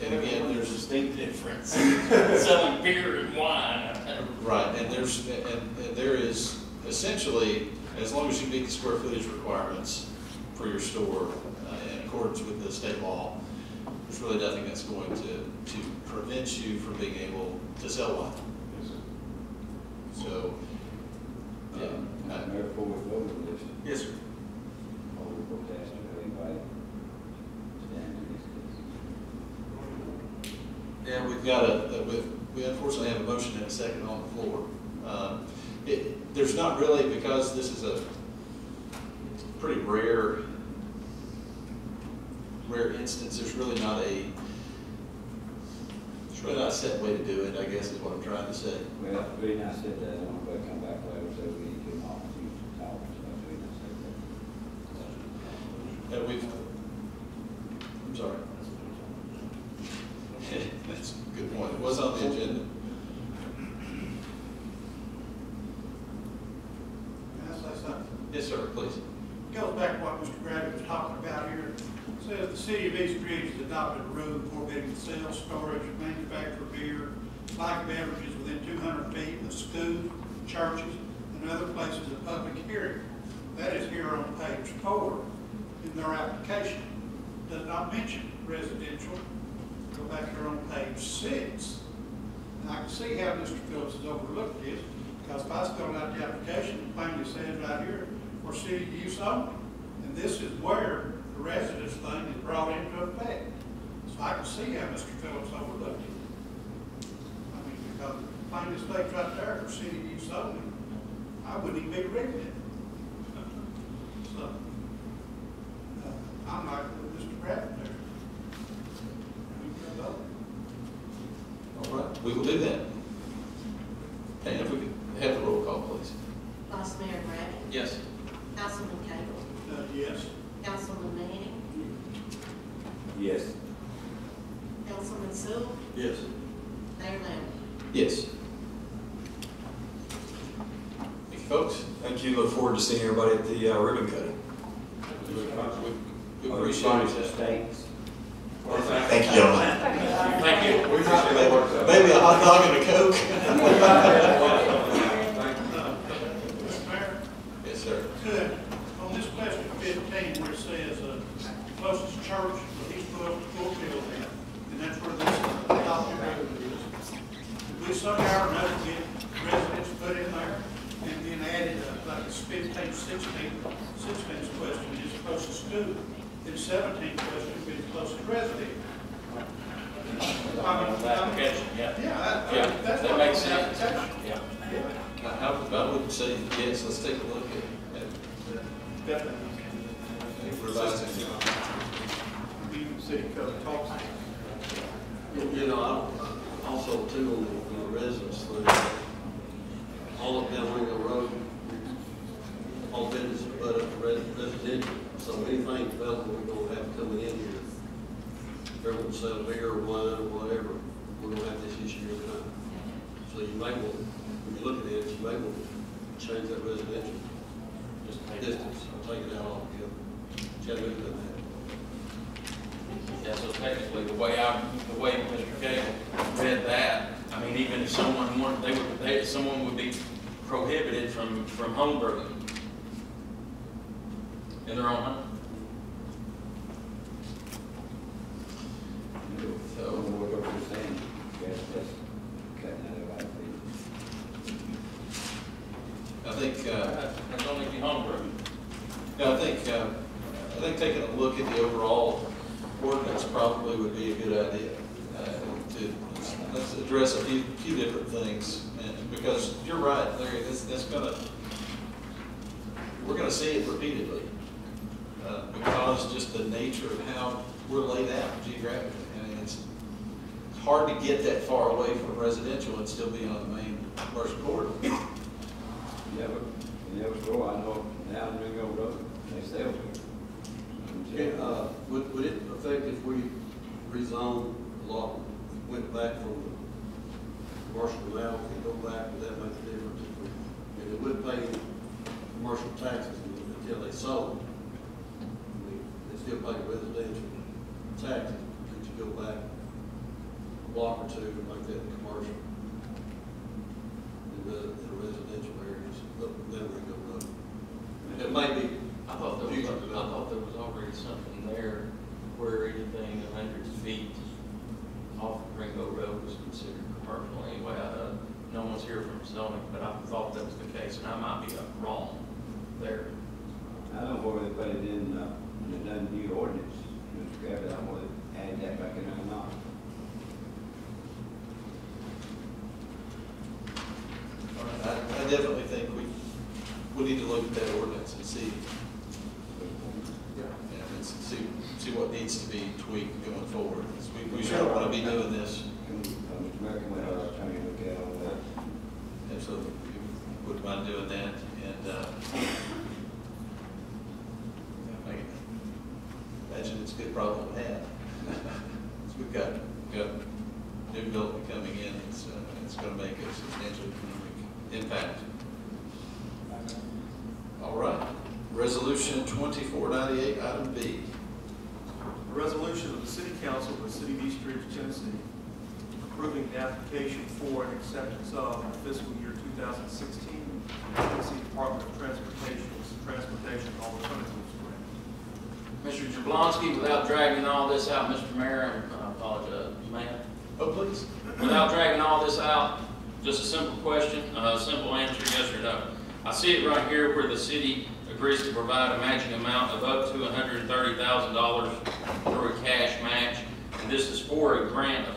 And again, There's a there's, distinct difference. Selling beer and wine. right, and there is essentially, as long as you meet the square footage requirements for your store in accordance with the state law, there's really nothing that's going to prevent you from being able to sell wine. So, yeah. Mayor, before we vote on this, Yes, sir. are we supposed to ask if anybody stand in this case? Yeah, we've got we unfortunately have a motion and a second on the floor. There's not really, because this is a pretty rare instance, there's really not a set way to do it, I guess is what I'm trying to say. Well, the reason I said that, I don't know if I come back later, so we need to give them opportunity to talk, so that's the reason I said that. And I'm sorry. That's a good point. It was on the agenda. Can I say something? Yes, sir, please. Goes back to what Mr. Bradley was talking about here. It says the city of East Ridge has adopted a rule forbidding the sale, storage, manufacture of beer, like beverages within 200 feet of schools, churches, and other places of public hearing. That is here on page 4 in their application. Does not mention residential. Go back here on page 6. And I can see how Mr. Phillips has overlooked this, because if I filled out the application, it plainly says right here, for city use only. And this is where the residence thing is brought into effect. So I can see how Mr. Phillips overlooked it. I mean, because it plainly states right there, for city use only, I wouldn't even be reading it. So, I'm like with Mr. Bradford there. We can vote. All right, we will do that. And if we could have the roll call, please. Vice Mayor Bradley. Yes. Councilman Cagle. Yes. Councilman Manning. Yes. Councilman Sewell. Yes. Mayor Lambert. Yes. Thank you, folks. Thank you. Look forward to seeing everybody at the ribbon cutting. We Are appreciate you it. mistakes? Thank you, gentlemen. Thank you. Maybe a hot dog and a Coke? Mr. Mayor? Yes, sir. Could, on this question 15, where it says, closest church with East Fulfield at, and that's where this adopted road is. Could we somehow or another get residents put in there and then added, like it's 15, 16's question is closest school, then 17 question would be the closest resident. Application, yeah. Yeah, Yeah, that's that what makes the sense. application. Yeah. Yeah, I would say yes, let's take a look at definitely. revising. Even city code talks. You know, I also too on the residence thing, all up down Ringo Road, all businesses but up to residential. So anything development we're gonna have coming in here, if they're gonna sell beer or wine or whatever, we're gonna have this issue every time. So you may want, when you're looking at it, you may want to change that residential Just take it. distance, or take it out altogether. Chattanooga doesn't have it. Yeah, so technically, the way Mr. Cagle read that, I mean, even if someone wanted, someone would be prohibited from home brewing in their own home. So, what you're saying, yes, that's cutting out everybody. I think, That's only if you home brew. no, I think taking a look at the overall ordinance probably would be a good idea. Let's address a few different things, and because you're right, Larry, we're gonna see it repeatedly, because just the nature of how we're laid out geographically. I mean, it's hard to get that far away from residential and still be on the main commercial corridor. Yeah, but in every store, I know now in Ringo Road, they sell beer. Would it affect if we rezone a lot, went back from the commercial to now, and go back, would that make a difference? If we, and it would pay commercial taxes until they sold. I mean, they still pay residential taxes, could you go back zoning, but I thought that was the case, and I might be wrong there. I don't know whether they put it in the new ordinance, Mr. Gabbard, I don't know whether they add that back in there or not. I definitely think we need to look at that ordinance and see, and see what needs to be tweaked going forward. We sure don't want to be doing this. Mr. Mayor, can we have our attorney look at all that? Absolutely, we wouldn't mind doing that, and, I imagine it's a good problem to have. So we've got new development coming in, it's gonna make a substantial economic impact. All right, resolution 2498, item B. A resolution of the City Council of the City of East Ridge, Tennessee, approving the application for and acceptance of the fiscal year 2016 Tennessee Department of Transportation Alternatives Grant. Mr. Jablonski, without dragging all this out, Mr. Mayor, I apologize, ma'am. Oh, please. Without dragging all this out, just a simple question, a simple answer, yes or no. I see it right here where the city agrees to provide a matching amount of up to $130,000 through a cash match. And this is for a grant of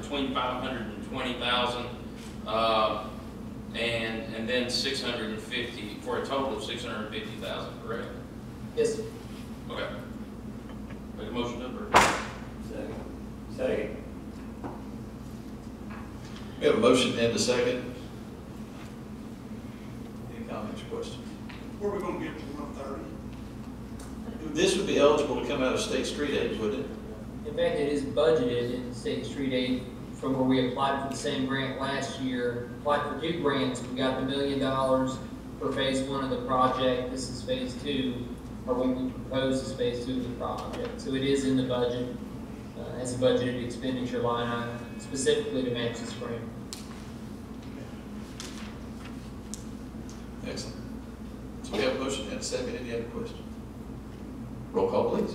between $520,000 and then $650, for a total of $650,000, correct? Yes, sir. Okay. Make a motion to approve. Second. We have a motion and a second. Any comments or questions? Where are we gonna get to 130? This would be eligible to come out of state street aid, wouldn't it? In fact, it is budgeted in state street aid from where we applied for the same grant last year. Applied for 2 grants. We got the $1 million for phase 1 of the project. This is phase 2, or what we proposed is phase 2 of the project. So it is in the budget as a budgeted expenditure line item, specifically to match this grant. Excellent. So we have a motion and a second. Any other questions? Roll call, please.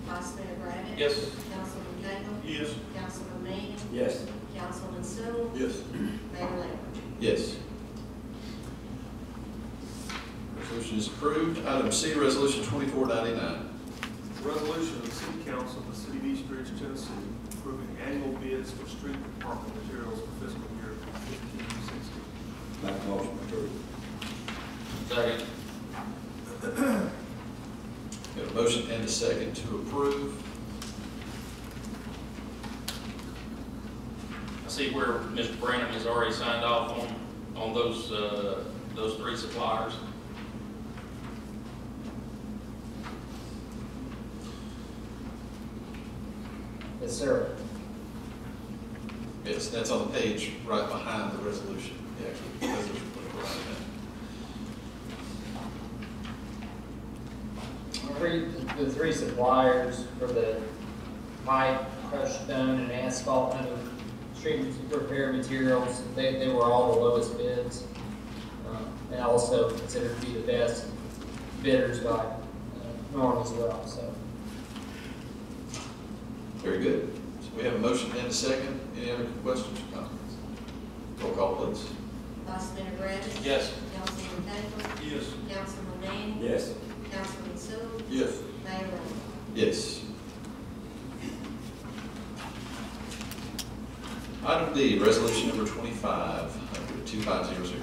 Vice Mayor Braddock. Yes. Councilman Cagle. Yes. Councilman Manning. Yes. Councilman Sue. Yes. Mayor Lambert. Yes. Resolution is approved. Item C, resolution 2499. A resolution of the City Council of the City of East Ridge, Tennessee, approving annual bids for street department materials for fiscal year 2015-16. Make a motion to approve. Second. We have a motion and a second to approve. I see where Mr. Branham has already signed off on those 3 suppliers. Yes, sir. Yes, that's on the page right behind the resolution. The actual resolution 2499. The 3 suppliers for the pipe, crushed stone, and asphalt and other street repair materials, they were all the lowest bids. And also considered to be the best bidders by Norm as well, so. Very good. So we have a motion and a second. Any other questions or comments? Roll call, please. Vice Mayor Braddock. Yes. Councilman Cagle. Yes. Councilman Manning. Yes. Councilman Sue. Yes. Mayor Lambert. Yes. Item D, resolution number 2500.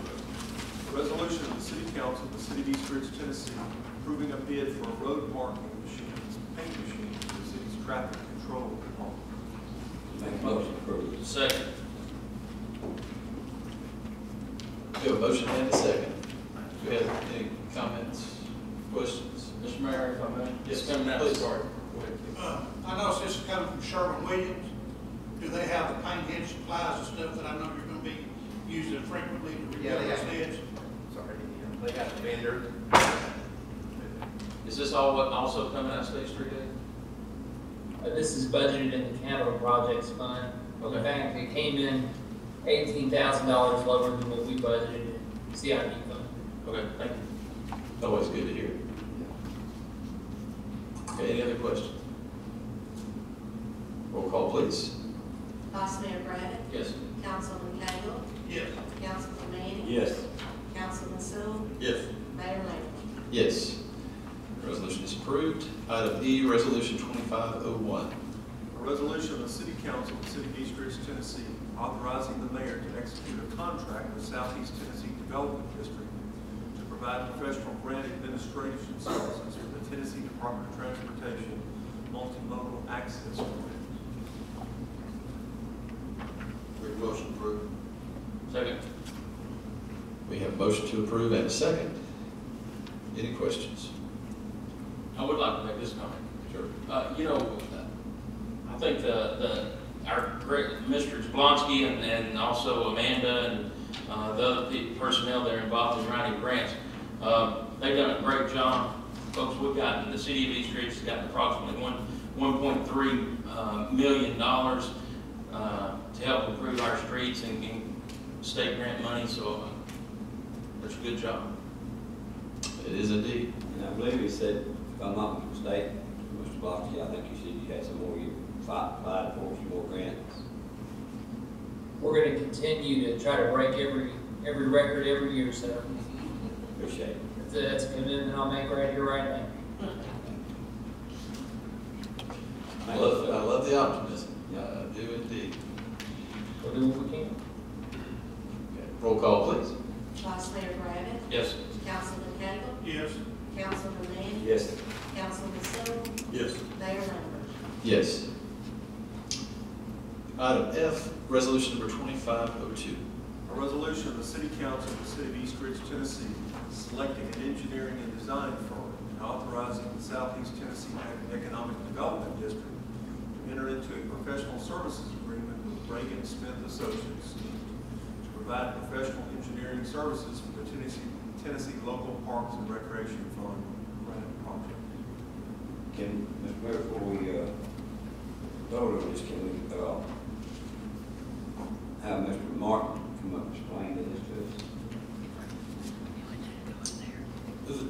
A resolution of the City Council of the City of East Ridge, Tennessee, approving a bid for a road marking machine, paint machine for the city's traffic control department. Make a motion to approve. Second. We have a motion and a second. Do we have any comments, questions? Mr. Mayor, if I may. Yes, Coming out, please. sorry. Go ahead. I noticed this is coming from Sherwin-Williams. Do they have the paint head supplies and stuff that I know you're gonna be using frequently to Yeah, repair they those have. heads? Sorry, they got the vendor. Is this also coming out of State Street aid? This is budgeted in the capital projects fund. Okay. In fact, it came in $18,000 lower than what we budgeted in CIP fund. Okay, thank you. Always good to hear. Okay, any other questions? Roll call, please. Vice Mayor Braddock. Yes. Councilman Cagle. Yes. Councilman Manning. Yes. Councilman Sue. Yes. Mayor Lambert. Yes. The resolution is approved. Item E, Resolution 2501. A resolution of the City Council of the City of East Ridge, Tennessee, authorizing the mayor to execute a contract with Southeast Tennessee Development District to provide professional grant administration services for the Tennessee Department of Transportation Multimodal Access Program. Make a motion approved. Second. We have a motion to approve and a second. Any questions? I would like to make this comment. Sure. You know, I think our great Mr. Jablonski and also Amanda and the other personnel that are involved in writing grants, they've done a great job. Folks, the city of East Ridge has gotten approximately $1.3 million to help improve our streets and state grant money, so that's a good job. It is indeed. And I believe he said, if I'm not mistaken, Mr. Blocky, I think you said you had some more, you applied for some more grants. We're gonna continue to try to break every record every year, sir. Appreciate it. That's a commitment I'll make right here, right now. I love the optimism. I do indeed. We'll do what we can. Okay. Roll call, please. Vice Mayor Griffin. Yes. Councilman Cagle. Yes. Councilman Manning. Yes. Councilman Sue. Yes. Mayor Lambert. Yes. Item F, Resolution number 2502. A resolution of the City Council of the City of East Ridge, Tennessee, selecting an engineering and design firm and authorizing the Southeast Tennessee Economic Development District to enter into a professional services agreement with Reagan Smith Associates to provide professional engineering services for the Tennessee Local Parks and Recreation Fund grant project. Can, Mr. Mayor, before we vote on this, can we have Mr. Martin come up and explain this to us?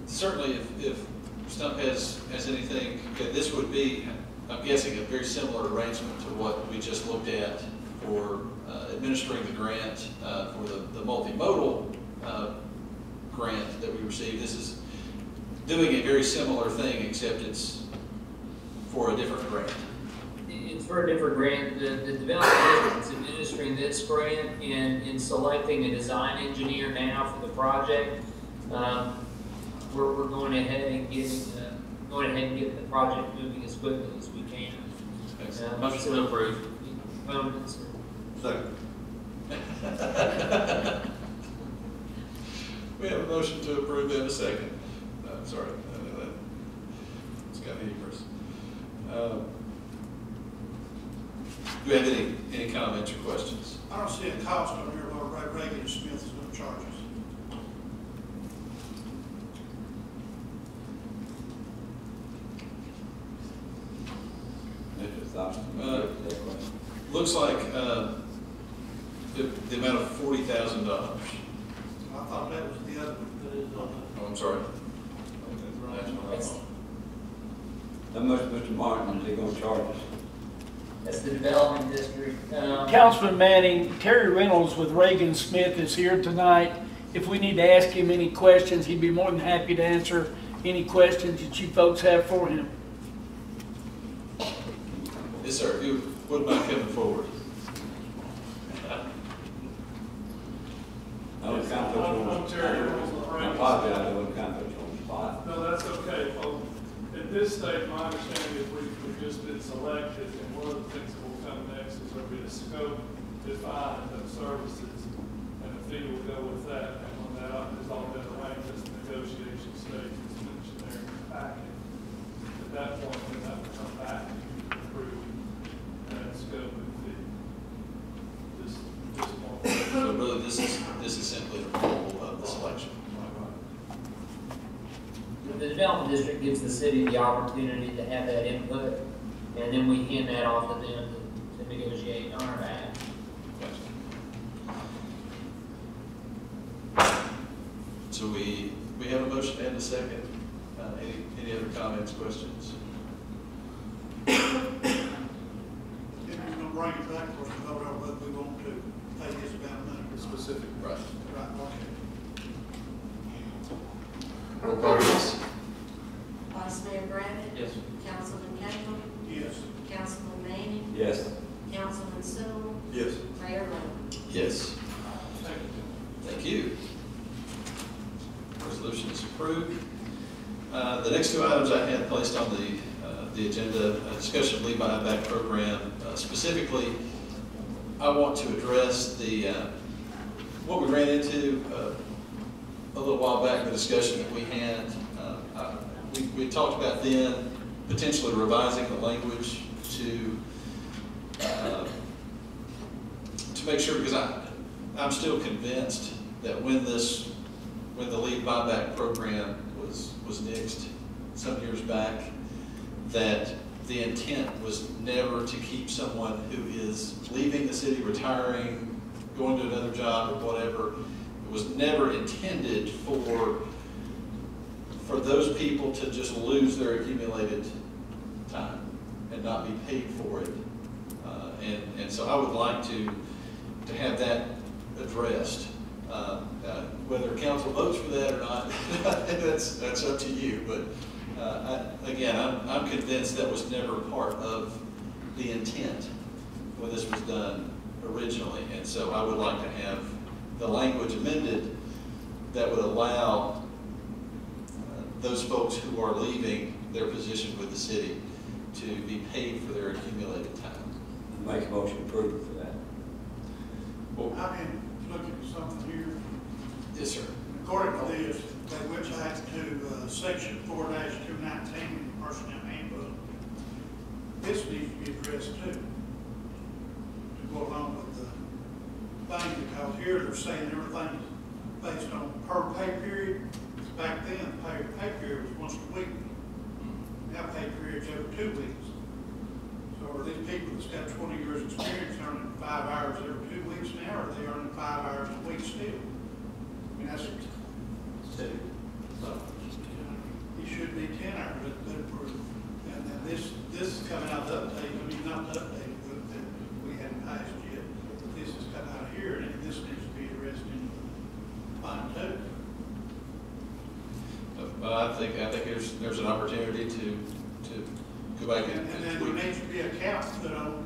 Certainly, if Stump has anything, this would be, I'm guessing, a very similar arrangement to what we just looked at for administering the grant for the multimodal grant that we received. This is doing a very similar thing, except it's for a different grant. It's for a different grant. The development is administering this grant and in selecting a design engineer now for the project. We're going ahead and getting the project moving as quickly as we can. Motion to approve. Second. We have a motion to approve and a second. I'm sorry, it's got humorous. Do we have any comments or questions? I don't see a cost on here what Reagan Smith is going to charge us. Mr. Thompson, that question. Looks like the amount of $40,000. I thought that was the other one that is on Oh, I'm sorry. That's what I thought. How much, Mr. Martin, is he gonna charge us? That's the development district. Councilman Manning, Terry Reynolds with Reagan Smith is here tonight. If we need to ask him any questions, he'd be more than happy to answer any questions that you folks have for him. Yes, sir. If you wouldn't mind coming forward. I was kind of put you on. I'm Terry Reynolds with I Reagan. apologize, I wasn't kind of put you on the spot. No, that's okay. Well, at this stage, my understanding is we've just been selected, and one of the things that will come next is there'll be a scope defined of services, and the fee will go with that. And when that has all been arranged, as the negotiation stage is mentioned there in the packet. At that point, then that will come back to approve that scope and fee. This point. So really, this is simply the rule of the selection. The development district gives the city the opportunity to have that input, and then we hand that off to them to negotiate on our behalf. Gotcha. So we have a motion and a second. Any other comments, questions? If you're going to bring it back, of course, we vote on both Right. Right, okay. Roll call, please. Vice Mayor Griffin. Yes. Councilman Cagle. Yes. Councilman Manning. Yes. Councilman Sewell. Yes. Mayor Lo. Yes. Thank you. Thank you. Resolution is approved. The next two items I had placed on the agenda, a discussion of leave buyback program. Specifically, I want to address what we ran into a little while back, the discussion that we had. We talked about then potentially revising the language to make sure, because I'm still convinced that when the leave buyback program was nixed some years back, that the intent was never to keep someone who is leaving the city, retiring, going to another job or whatever. It was never intended for those people to just lose their accumulated time and not be paid for it. And so I would like to have that addressed. Whether council votes for that or not, that's up to you. But again, I'm convinced that was never part of the intent when this was done originally. And so I would like to have the language amended that would allow those folks who are leaving their position with the city to be paid for their accumulated time. Make a motion approved for that. I've been looking at something here. Yes, sir. According to this, they went back to section 4-219 in the personnel handbook. This needs to be addressed too, to go along with the thing, because here they're saying everything is based on per pay period. Back then, pay period was once a week. Now pay period's every 2 weeks. So are these people that's got 20 years experience earning 5 hours every 2 weeks now, or are they earning 5 hours a week still? I mean, that's, so, it should be 10 hours, but and then this is coming out the update, I mean, not the update, but that we hadn't passed yet. This is coming out of here, and this needs to be addressed in fine too. I think there's an opportunity to go back And then there needs to be a cap put on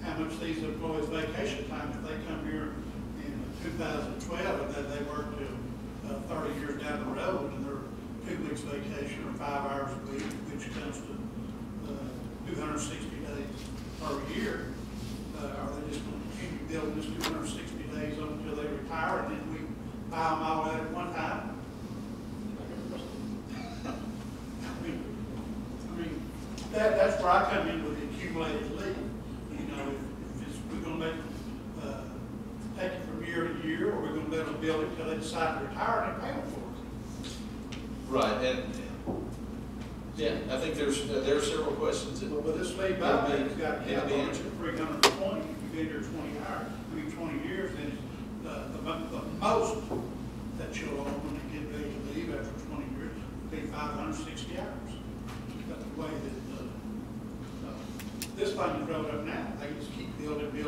how much these employees' vacation time, if they come here in 2012 and then they work till 30 years down the road and they're 2 weeks vacation or 5 hours a week, which comes to 260 days per year. Are they just going to continue building this 260 days until they retire and then we buy them all out at one time? That's where I come in with the accumulated leave. You know, if we're going to make take it from year to year, or we're going to be able to build it until they decide to retire and pay them for it. Right, and yeah, I think there are several questions. But this leave buyback's got to be answered. 320. If you've been here 20 hours, 20 years, then the most that you'll own when you get ready to leave after 20 years will be 560 hours. That's the way that this thing is rolled up now. They just keep building the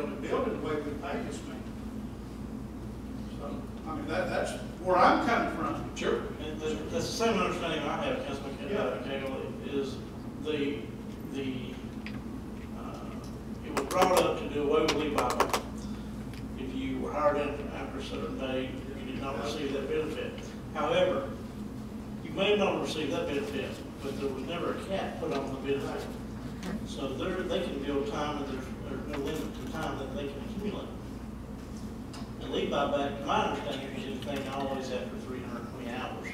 way we pay this man. So, I mean, that's where I'm coming from. Sure. And that's the same understanding I have, Councilman Cagle, is it was brought up to do away with leave buyback. If you were hired in after a certain date, you did not receive that benefit. However, you may have not received that benefit, but there was never a cap put on the benefit. So they can build time, and there's no limit to time that they can accumulate. And leave buyback, to my understanding, is anything always after 320 hours.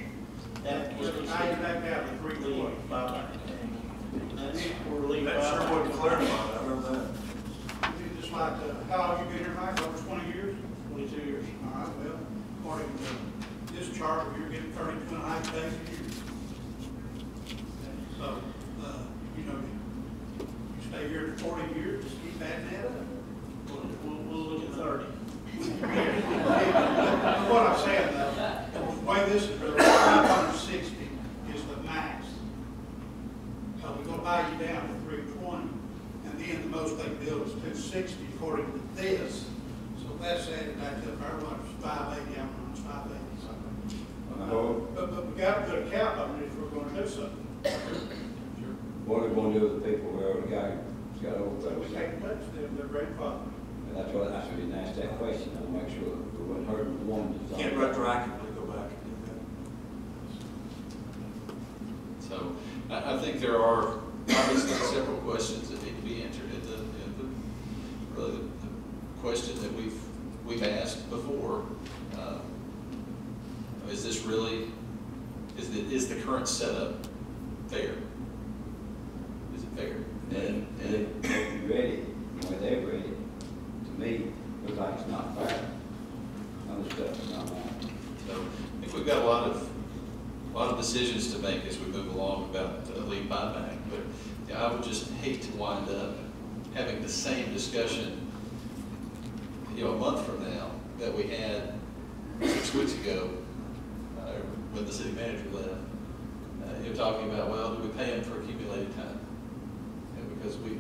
That was Now you're back down to 320. leave buyback. And that's where leave That sure buyback. wasn't clarified, I remember that. Just like, how long have you been here, Mike? Over 20 years? 22 years. All right, well, according to this chart, you're getting 32.5 days a year. So, you know, you stay here for 40 years, just keep adding that up. We'll look at 30. What I'm saying, though, the way this is really, 560 is the max. So we're gonna buy you down to 320, and then the most they build is 260 according to this. So That's it, back up, our one was 580, our one was 580 something. Oh. But we got to put a cap on it if we're gonna do something. What are we gonna do with the people who already got overpaid? We can't touch them, they're grandfathered. And that's what, I should asked that question, I'll make sure we wouldn't hurt the one that's. Can't retroactively go back and do that. So I think there are obviously several questions that need to be answered. Really the question that we've asked before, is this really, is the current setup fair? Is it fair? And if you're ready, when they're ready, to me, looks like it's not fair. Other stuff is not right. So I think we've got a lot of decisions to make as we move along about leave buyback. But yeah, I would just hate to wind up having the same discussion, a month from now that we had 6 weeks ago when the city manager left. You're talking about, well, do we pay him for accumulated time? And because we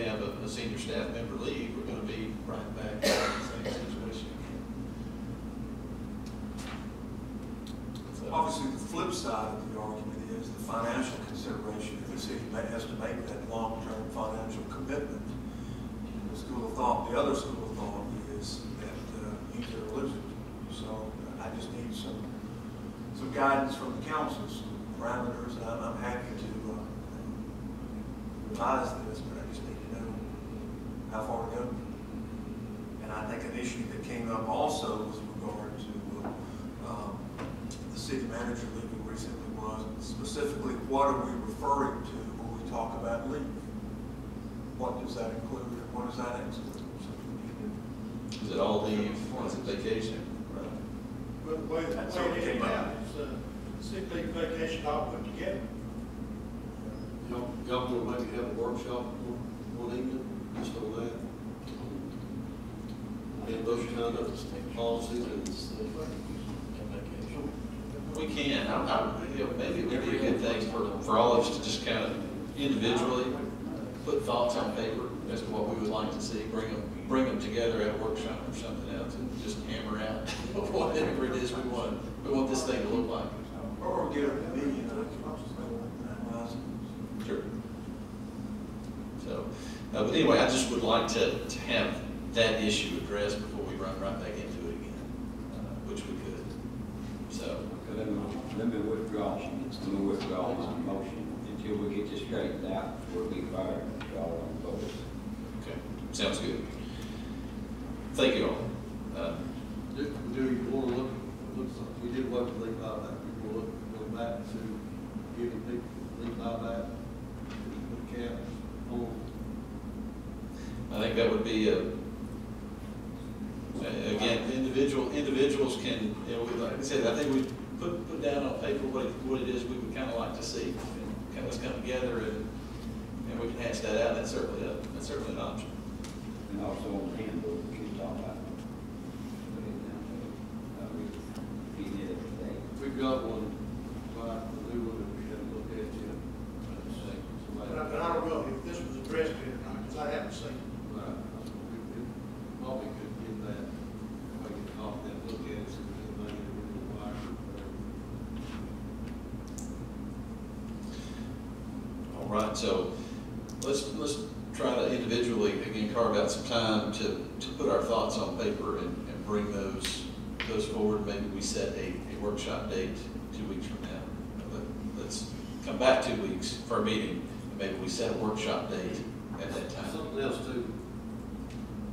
have a senior staff member leave, we're going to be right back in the same situation. So, obviously, the flip side of the argument is the financial consideration. If the city has to make that long-term financial commitment, the school of thought, the other school of thought is that you get religion. So I just need some guidance from the council, some parameters, and I'm happy to revise this, but I just need to know how far to go. And I think an issue that came up also with regard to the city manager leaving recently was specifically what are we referring to when we talk about leave? What does that include and what does that exclude? So is it all leave? Is it vacation? But the way it is now, it's sick leave, vacation all put together. Y'all want to maybe have a workshop one evening, just on that? And those kind of policies and We can. Maybe it would be a good thing for all of us to just kind of individually put thoughts on paper as to what we would like to see. Bring them together at a workshop or something else, and just hammer out whatever it is we want this thing to look like. or get a meeting, Sure. So, but anyway, I just would like to have that issue addressed before we run right back into it again, which we could. So. Let me withdraw this motion until we get this straightened out before we fire y'all on both. Okay, sounds good. Thank you all. do you want to look, we did work with leave buyback, we want to go back to giving people leave buyback, put caps on. I think that would be again, individuals can, like I said, I think we put down on paper what it is we would kind of like to see, and kind of come together and we can hash that out. That's certainly an option. And also on the handbook, we can talk about it. We did it today. We've got one, right, the new one that we had to look at yet. But I don't know if this was addressed here or not, because I haven't seen it. Right, probably could get that, make it off that, look at it, see if there's anything that we require or whatever. All right, so let's try to individually, again, carve out some time to put our thoughts on paper and bring those forward. Maybe we set a workshop date 2 weeks from now. Let's come back 2 weeks for a meeting, and maybe we set a workshop date at that time. Something else too,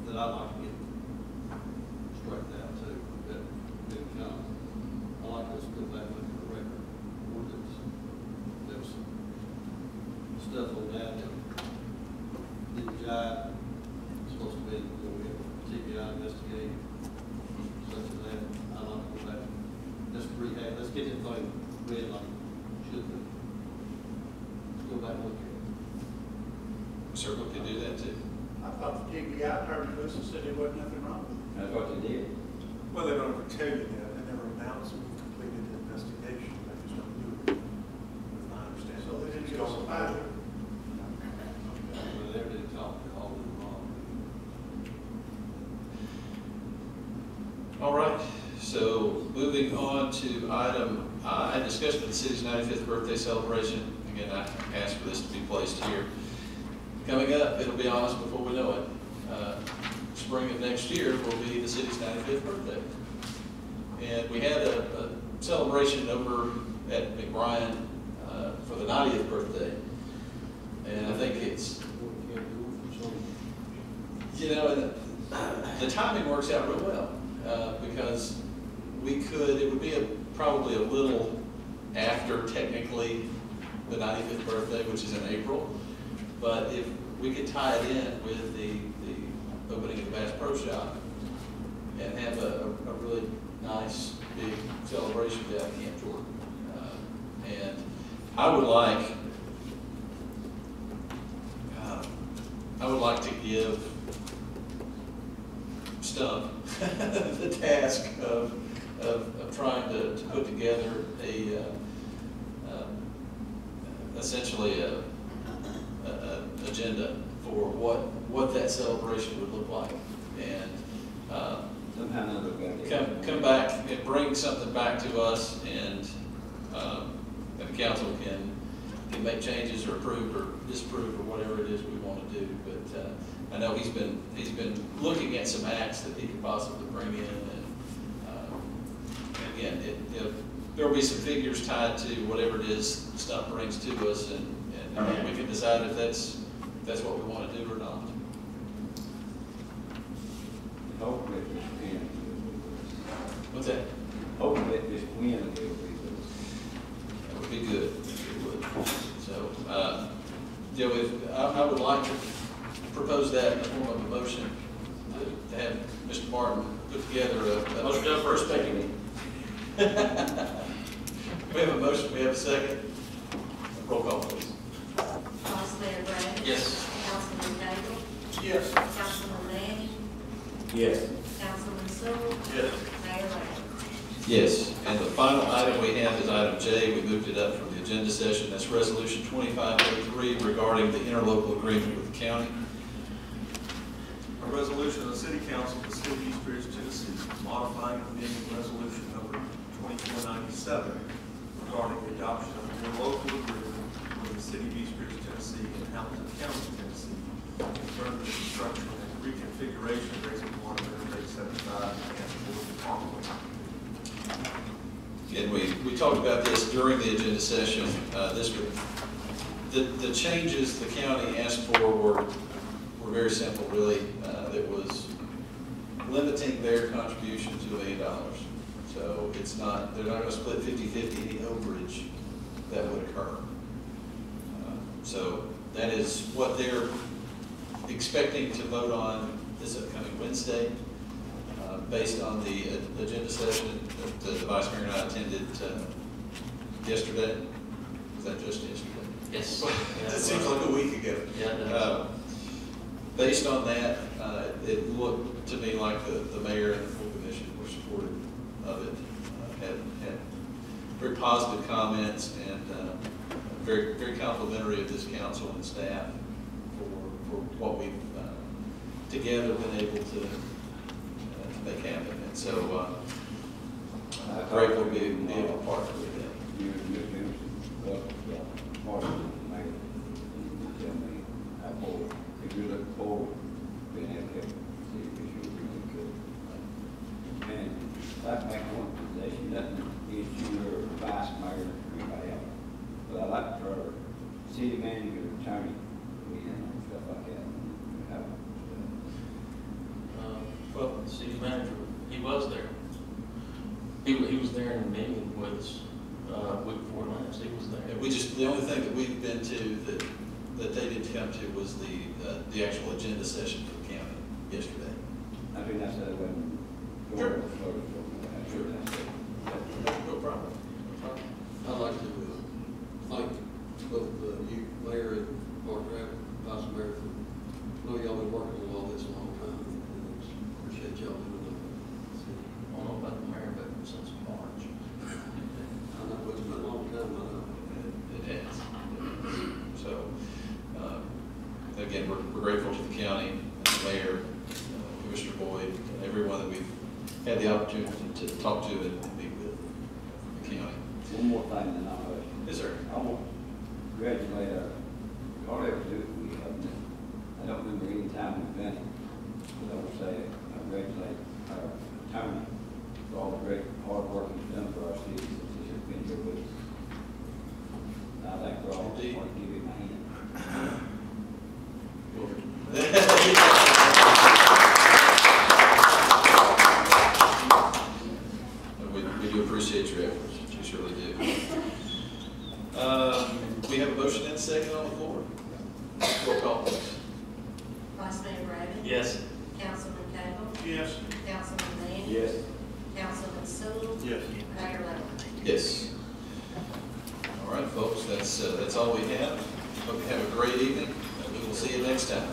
that I'd like to get straightened out too, that kind of, I like us to go back and look at the record ordinance. There's some stuff on that didn't jive. It's supposed to be, we have a TBI investigate, such as that. I like to go back, let's rehab, let's get that thing read like it should be. Let's go back and look at it. Certainly could do that too. I thought the TBI turned to us and said there wasn't nothing wrong with it. That's what they did. well, they don't ever tell you that. They never announce we've completed the investigation. They just don't do it. With my understanding. So they didn't give us a binder. Well, they didn't talk to all of them wrong. to item I, discussion of the city's 95th birthday celebration. Again, I asked for this to be placed here. Coming up, it'll be honest before we know it. Spring of next year will be the city's 95th birthday. And we had a celebration over at McBrien for the 90th birthday. And I think it's, you know, and the timing works out real well because it would be probably a little after technically the 95th birthday, which is in April. But if we could tie it in with the opening of the Bass Pro Shop and have a really nice big celebration down in Camp Jordan. And I would like to give Stump the task of trying to put together essentially a agenda for what that celebration would look like, and somehow or another come back and bring something back to us, and the council can make changes or approve or disapprove or whatever it is we want to do. But I know he's been looking at some acts that he could possibly bring in, and again, there will be some figures tied to whatever it is Stump brings to us, and we can decide if that's what we want to do or not. Hopefully this win. What's that? Hopefully this win will be good. That would be good. It would. So, I would like to propose that in the form of a motion to have Mr. Martin put together a Motion to approve. perspective. We have a motion. We have a second. Roll call, please. Vice Mayor Brad? Yes. Councilman Cagle? Yes. Councilman Manning? Yes. Councilman Sewell? Yes. Mayor Lambert? Yes, and the final item we have is item J. We moved it up from the agenda session. That's Resolution 2503 regarding the interlocal agreement with the county. A resolution of the City Council of the City of East Ridge, Tennessee, modifying and amending resolution number 2497 regarding the adoption of an interlocal agreement with the City of East Ridge, Tennessee and Hamilton County, Tennessee, concerning the construction and reconfiguration of Exit 1 of Interstate 75 and Fort Parkway. And we talked about this during the agenda session. The changes the county asked for were very simple, really. It was limiting their contribution to $1 million. So they're not going to split 50-50 any overage that would occur. So that is what they're expecting to vote on this upcoming Wednesday, based on the agenda session that the Vice Mayor and I attended yesterday. Was that just yesterday? Yes. That seems like a week ago. Yeah. Based on that, it looked to me like the mayor and the full commission were supportive of it. Had very positive comments and very, very complimentary of this council and staff for what we've together been able to make happen. And so I'm grateful to be able to partner with them. You and Mr. Henderson, Martin, Mayor, you tell me how forward, if you look forward, being able to see if you should really good. And I'd make one position, nothing against you or vice mayor or anybody else, but I like for city manager, attorney, and stuff like that. Well, the city manager, he was there. He was there in the meeting with us, week before last, he was there. The only thing that we've been to that they didn't come to was the actual agenda session for the county yesterday. I think that's a when. Sure. Sure. No problem. I'd like to thank both you, Mayor, and Mark Rapp, Vice Mayor, for, I know y'all been working on all this a long time, and appreciate y'all doing that. I don't know about the mayor, but since March. I know it's been a long time, I know. It has. So, again, we're grateful to the county, and the mayor, Commissioner Boyd, and everyone that we've had the opportunity to talk to and meet with. One more thing, and I'll, Yes, sir. I want to congratulate whatever do we have. I don't remember any time we've been, but I will say, I congratulate our attorney for all the great hard work he's done for our city since he's been here with us. And I think we're all going to give him a hand. We do appreciate your efforts, you surely do. We have a motion and a second on the floor. Roll call, please. Vice Mayor Griffin. Yes. Councilman Cagle. Yes. Councilman Lanning. Yes. Councilman Sewell. Yes. Mayor Lambert. Yes. All right, folks, that's all we have. Hope you have a great evening, and we will see you next time.